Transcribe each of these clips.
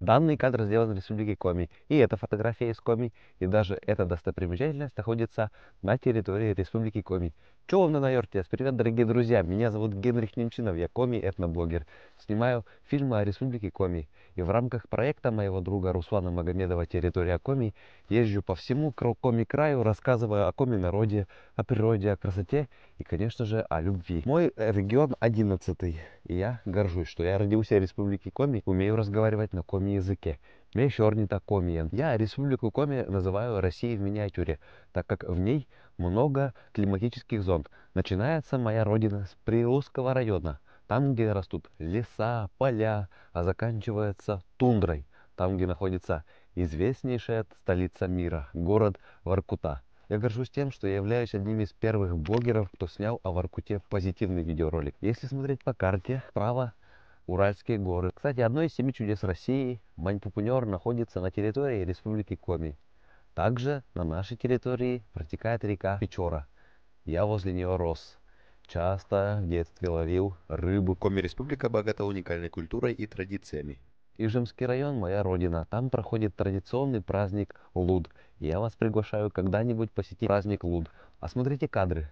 Данный кадр сделан в Республике Коми, и эта фотография из Коми, и даже эта достопримечательность находится на территории Республики Коми. Чего на Найортис? Привет, дорогие друзья! Меня зовут Генрих Немчинов, я Коми этноблогер. Снимаю фильмы о Республике Коми. И в рамках проекта моего друга Руслана Магомедова «Территория Коми» езжу по всему Коми краю, рассказывая о Коми народе, о природе, о красоте и, конечно же, о любви. Мой регион 11-й. И я горжусь, что я родился в Республике Коми, умею разговаривать на коми языке. Мещернита комиен. Я Республику Коми называю Россией в миниатюре, так как в ней много климатических зон. Начинается моя родина с Прирусского района, там, где растут леса, поля, а заканчивается тундрой, там, где находится известнейшая столица мира, город Воркута. Я горжусь тем, что я являюсь одним из первых блогеров, кто снял о Воркуте позитивный видеоролик. Если смотреть по карте, справа Уральские горы. Кстати, одно из семи чудес России, Маньпупунер, находится на территории Республики Коми. Также на нашей территории протекает река Печора. Я возле нее рос. Часто в детстве ловил рыбу. Коми Республика богата уникальной культурой и традициями. Ижемский район — моя родина. Там проходит традиционный праздник Луд. И я вас приглашаю когда-нибудь посетить праздник Луд. А смотрите кадры.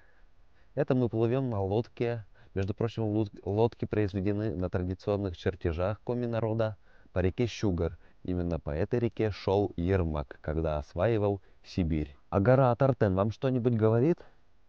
Это мы плывем на лодке. Между прочим, лодки произведены на традиционных чертежах коми народа по реке Щугар. Именно по этой реке шел Ермак, когда осваивал Сибирь. А гора Тартен вам что-нибудь говорит?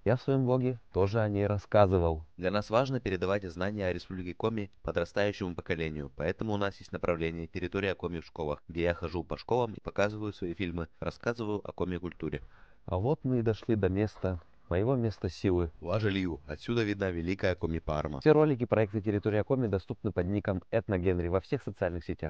Я в своем блоге тоже о ней рассказывал. Для нас важно передавать знания о Республике Коми подрастающему поколению, поэтому у нас есть направление «Территория Коми в школах», где я хожу по школам и показываю свои фильмы, рассказываю о Коми-культуре. А вот мы и дошли до места, моего места силы. Лажа-Лью, отсюда видна великая Коми-Парма. Все ролики проекта «Территория Коми» доступны под ником Этногенри во всех социальных сетях.